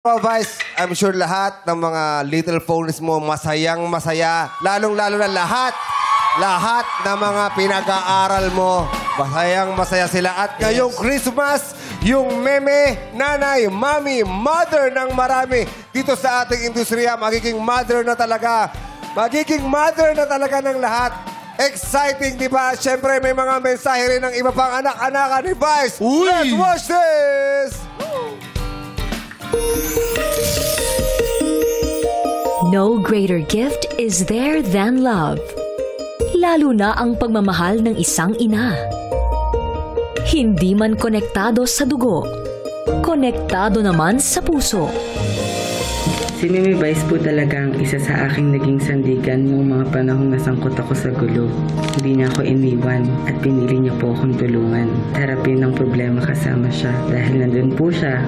Vice, I'm sure lahat ng mga little ponies mo masayang masaya. Lalong-lalo na lahat ng mga pinag-aaral mo, masayang masaya sila. At ngayong Christmas, yung meme, nanay, mami, mother ng marami dito sa ating industriya, magiging mother na talaga. Magiging mother na talaga ng lahat. Exciting, di ba? Siyempre, may mga mensahe rin ng iba pang anak-anakan ni Vice. Uy! Let's watch this! No greater gift is there than love. Lalo na ang pagmamahal ng isang ina. Hindi man konektado sa dugo, konektado naman sa puso. Si Mimi Vice po talaga ang isa sa aking naging sandigan noong mga panahong nasangkot ako sa gulo. Hindi niya ako iniwan at pinili niya po akong tulungan. Harapin ng problema kasama siya dahil nandun po siya.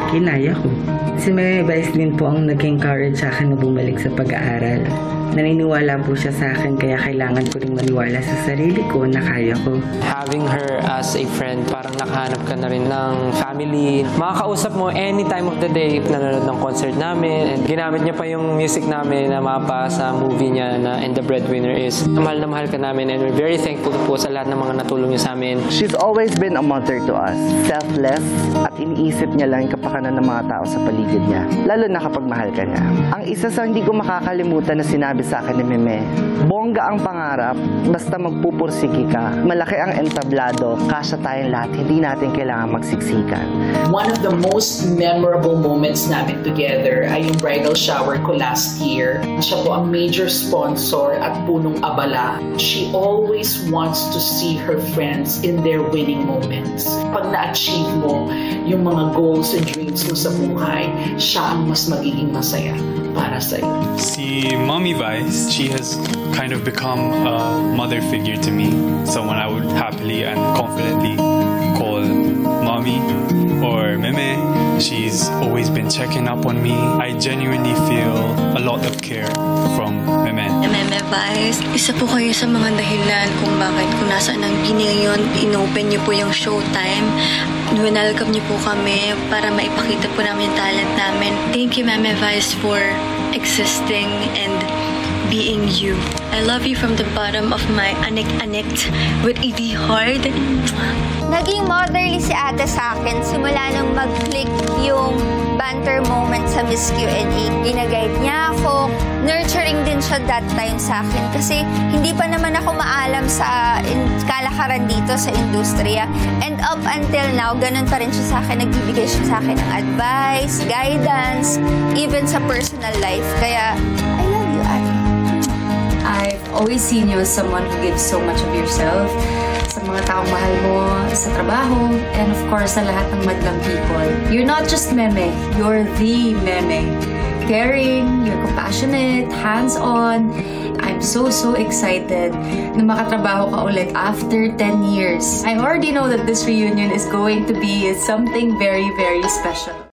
Kinaya ko. Si Mimi Vice din po ang nag-encourage sa akin na bumalik sa pag-aaral. Naniniwala po siya sa akin kaya kailangan ko rin maniwala sa sarili ko na kaya ko. Having her as a friend, parang nakahanap ka na rin ng family. Makakausap mo any time of the day. Nanonood ng concert namin. And ginamit niya pa yung music namin na mapa sa movie niya na And the Breadwinner is. Mahal na mahal ka namin and we're very thankful po sa lahat ng mga natulong niya sa amin. She's always been a mother to us. Selfless at iniisip niya lang yung kapakanan ng mga tao sa paligid niya. Lalo na kapag mahal ka niya. Ang isa sa hindi ko makakalimutan na sinabi sa akin ni Meme, bongga ang pangarap, basta magpupursigi ka. Malaki ang entablado, kasya tayong lahat, hindi natin kailangan magsiksikan. One of the most memorable moments namin together ay yung bridal shower ko last year. Siya po ang major sponsor at punong abala. She always wants to see her friends in their winning moments. Pag na-achieve mo yung mga goals and dreams mo sa buhay, siya ang mas magiging masaya para sa'yo. Si Mommy Vice, she has kind of become a mother figure to me. Someone I would happily and confidently call Mommy or Meme. She's always been checking up on me. I genuinely feel a lot of care from Meme. Meme Vice, isa po kayo sa mga dahilan kung bakit kung nasaan ang Bini ngayon, inopen niyo po yung showtime. Welcome niyo po kami para maipakita po namin yung talent namin. Thank you, Meme Vice, for existing and being you. I love you from the bottom of my anik-anik with ED heart. Naging motherly si ate sa akin simula nung mag-click yung banter moment sa Miss Q&A. Ginaguide niya ako. Nurturing din siya that time sa akin kasi hindi pa naman ako maalam sa kalakaran dito sa industriya. And up until now, ganun pa rin siya sa akin. Nagbibigay siya sa akin ng advice, guidance, even sa personal life. Kaya, I love you, ate. I've always seen you as someone who gives so much of yourself sa mga taong mahal mo, sa trabaho, and of course, sa lahat ng madlang people. You're not just Meme, you're the Meme. Caring, you're compassionate, hands-on. I'm so excited na makatrabaho ka ulit after 10 years. I already know that this reunion is going to be something very special.